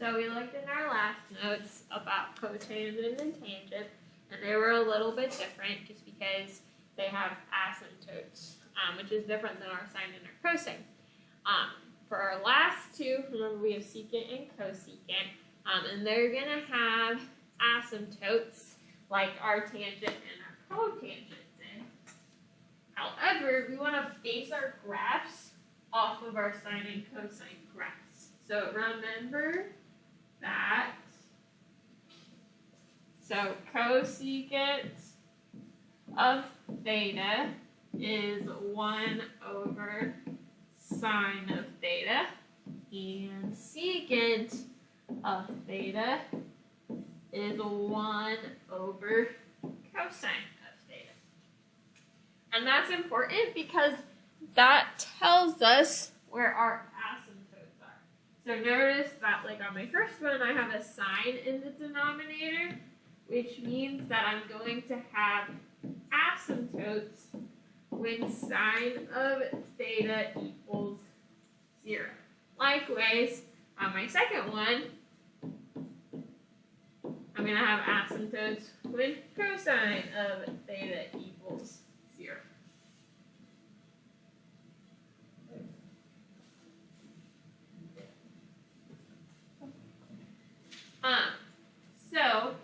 So we looked in our last notes about cotangent and tangent, and they were a little bit different just because they have asymptotes, which is different than our sine and our cosine. For our last two, remember we have secant and cosecant, and they're going to have asymptotes like our tangent and our cotangent did. However, we want to base our graphs off of our sine and cosine graphs. So remember that. So cosecant of theta is 1 over sine of theta, and secant of theta is 1 over cosine of theta. And that's important because that tells us where our asymptotes are. So notice that, like on my first one, I have a sine in the denominator, which means that I'm going to have asymptotes when sine of theta equals 0. Likewise, on my second one, I'm going to have asymptotes when cosine of theta equals 0. So,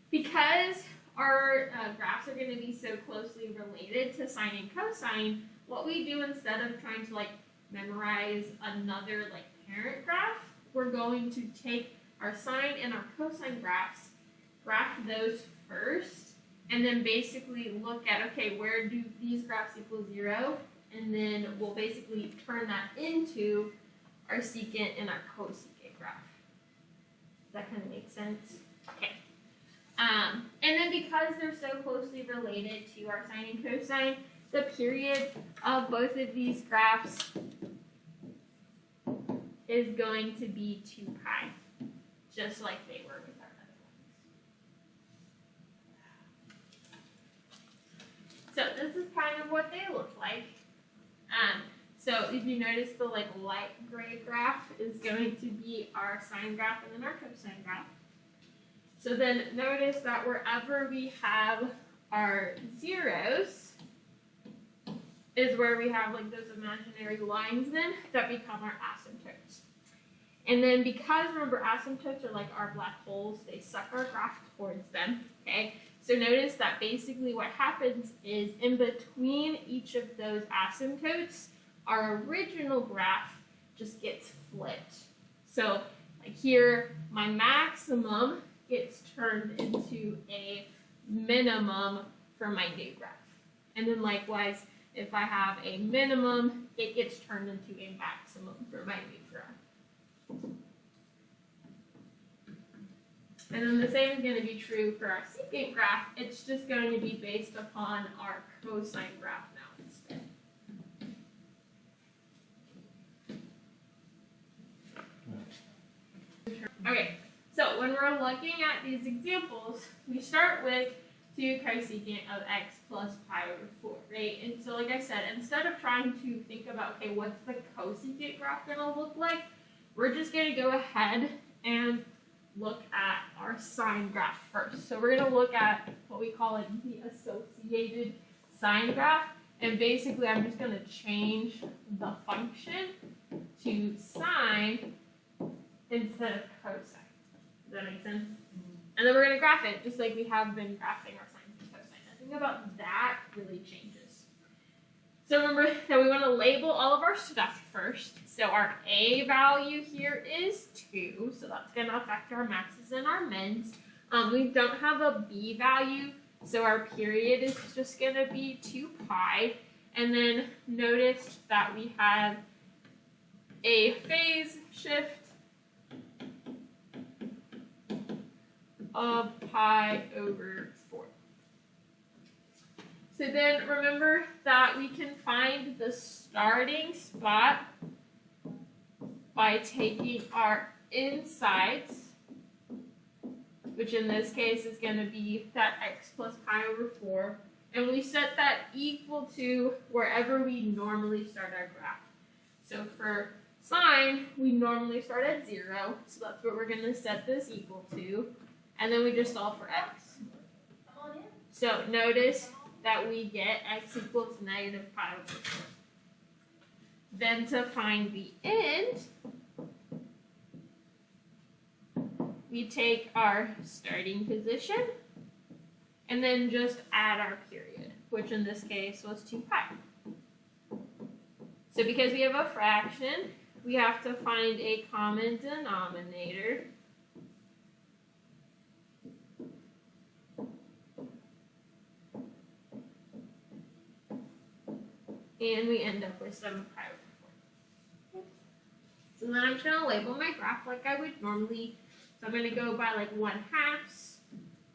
because our graphs are going to be so closely related to sine and cosine, what we do instead of trying to memorize another parent graph, we're going to take our sine and our cosine graphs, graph those first, and then basically look at, okay, where do these graphs equal 0? And then we'll basically turn that into our secant and our cosecant graph. Does that kind of make sense? Okay. And then because they're so closely related to our sine and cosine, the period of both of these graphs is going to be 2 pi, just like they were with our other ones. So this is kind of what they look like. So if you notice the light gray graph is going to be our sine graph and then our cosine graph. So then notice that wherever we have our zeros is where we have those imaginary lines then that become our asymptotes. And then because remember asymptotes are like our black holes, they suck our graph towards them, okay? So notice that basically what happens is in between each of those asymptotes, our original graph just gets flipped. So here, my maximum gets turned into a minimum for my new graph. And then likewise, if I have a minimum, it gets turned into a maximum for my new graph. And then the same is going to be true for our secant graph. It's just going to be based upon our cosine graph now instead. Okay, so when we're looking at these examples, we start with 2 cosecant of x plus pi over 4, right? And so like I said, instead of trying to think about, okay, what's the cosecant graph going to look like, we're just going to go ahead and look at our sine graph first. So we're going to look at what we call the associated sine graph. And basically, I'm just going to change the function to sine instead of cosine. Does that make sense? And then we're going to graph it just like we have been graphing our sine and cosine. Nothing about that really changes. So remember that we want to label all of our stuff first. So our A value here is 2, so that's going to affect our maxes and our mins. We don't have a B value, so our period is just going to be 2 pi. And then notice that we have a phase shift of pi over 4. So then remember that we can find the starting spot by taking our insides, which in this case is going to be that x plus pi over 4, and we set that equal to wherever we normally start our graph. So for Sine, we normally start at 0, so that's what we're going to set this equal to, and then we just solve for x. So notice that we get x equals negative pi over 4. Then to find the end, we take our starting position and then just add our period, which in this case was 2 pi. So because we have a fraction, we have to find a common denominator. And we end up with 7 pi over 4. So then I'm just going to label my graph like I would normally. So I'm going to go by like 1/2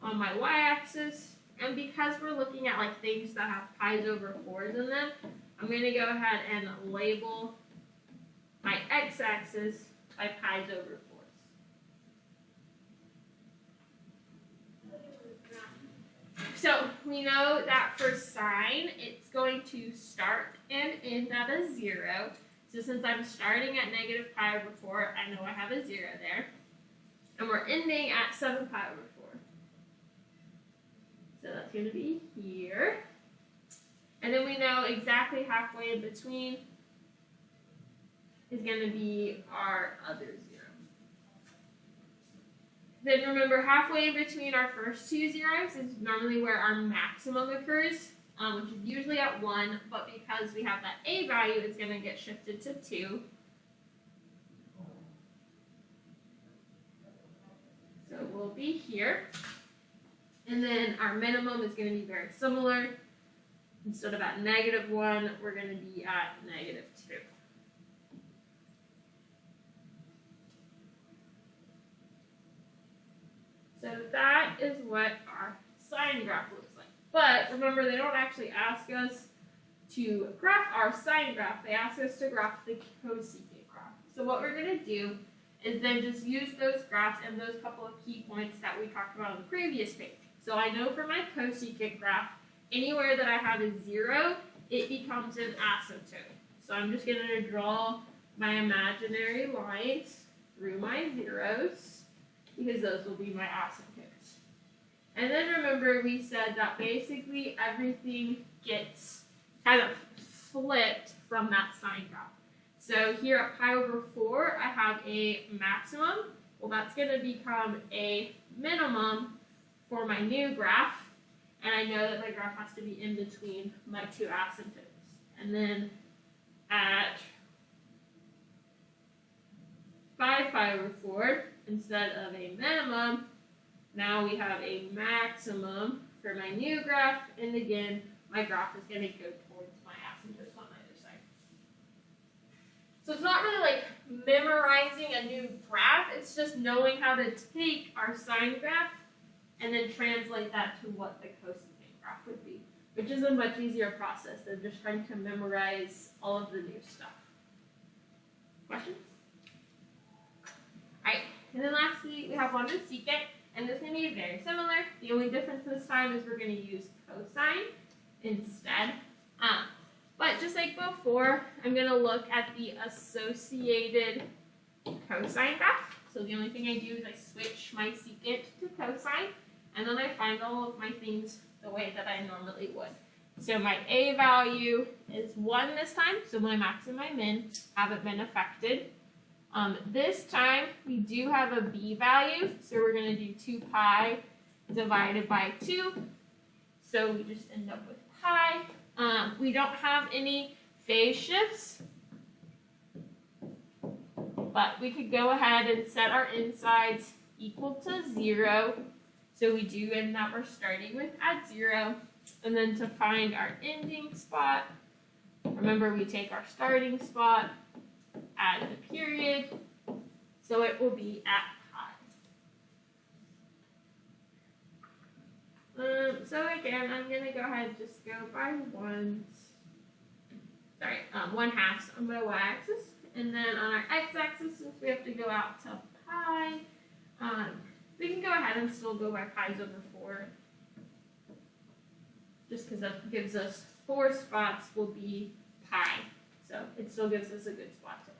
on my y-axis. And because we're looking at like things that have pi's over 4s in them, I'm going to go ahead and label my x-axis by pi's over 4s. So we know that for sine, it's going to start and end at a 0. So since I'm starting at negative pi over 4, I know I have a 0 there. And we're ending at 7 pi over 4. So that's going to be here. And then we know exactly halfway in between is going to be our other 0. Then remember, halfway in between our first two zeros is normally where our maximum occurs, which is usually at 1, but because we have that a value, it's going to get shifted to 2. So we'll be here. And then our minimum is going to be very similar. Instead of at -1, we're going to be at -2. So that is what our sine graph looks like. But remember, they don't actually ask us to graph our sine graph. They ask us to graph the cosecant graph. So what we're going to do is then just use those graphs and those couple of key points that we talked about on the previous page. So I know for my cosecant graph, anywhere that I have a 0, it becomes an asymptote. So I'm just going to draw my imaginary lines through my zeros, because those will be my asymptotes. And then remember, we said that basically everything gets kind of flipped from that sine graph. So here at pi over 4, I have a maximum. Well, that's going to become a minimum for my new graph. And I know that my graph has to be in between my two asymptotes. And then at 5 pi over 4, instead of a minimum, now we have a maximum for my new graph. And again, my graph is going to go towards my asymptotes on either side. So it's not really like memorizing a new graph. It's just knowing how to take our sine graph and then translate that to what the cosecant graph would be, which is a much easier process than just trying to memorize all of the new stuff. Questions? Alright, and then lastly, we have one with secant, and this is going to be very similar. The only difference this time is we're going to use cosine instead. But just like before, I'm going to look at the associated cosine graph. So the only thing I do is I switch my secant to cosine, and then I find all of my things the way that I normally would. So my a value is 1 this time, so my max and my min haven't been affected. This time, we do have a b value, so we're going to do 2 pi divided by 2. So we just end up with pi. We don't have any phase shifts, but we could go ahead and set our insides equal to 0. So we do end up, we're starting with at 0. And then to find our ending spot, remember we take our starting spot, add the period, so it will be at pi. So again, I'm going to go ahead and just go by 1/2 on my y-axis. And then on our x-axis, since we have to go out to pi, we can go ahead and still go by pi's over 4. Just because that gives us 4 spots will be pi. So it still gives us a good spot to end.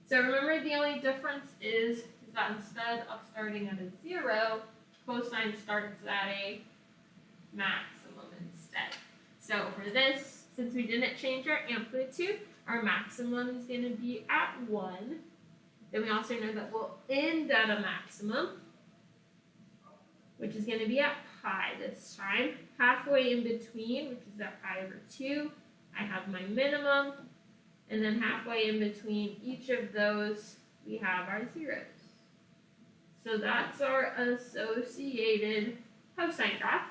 So remember, the only difference is that instead of starting at a 0, cosine starts at a maximum instead. So for this, since we didn't change our amplitude, our maximum is going to be at 1. Then we also know that we'll end at a maximum, which is going to be at pi this time. Halfway in between, which is at pi over 2, I have my minimum. And then halfway in between each of those, we have our zeros. So that's our associated cosine graph.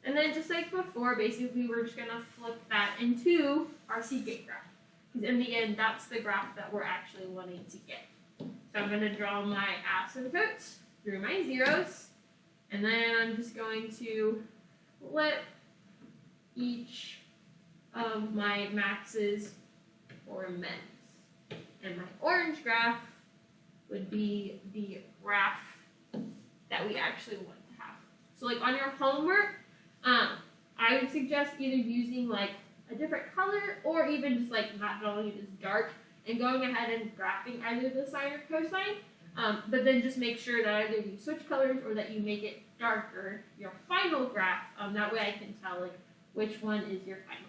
And then just like before, basically we're just going to flip that into our secant graph. Because in the end, that's the graph that we're actually wanting to get. So I'm going to draw my asymptotes through my zeros. And then I'm just going to flip each of my maxes or mins. And my orange graph would be the graph that we actually want to have. So like on your homework, I would suggest either using like a different color or even just like not drawing it as dark and going ahead and graphing either the sine or cosine. But then just make sure that either you switch colors or that you make it darker, your final graph. That way I can tell like which one is your final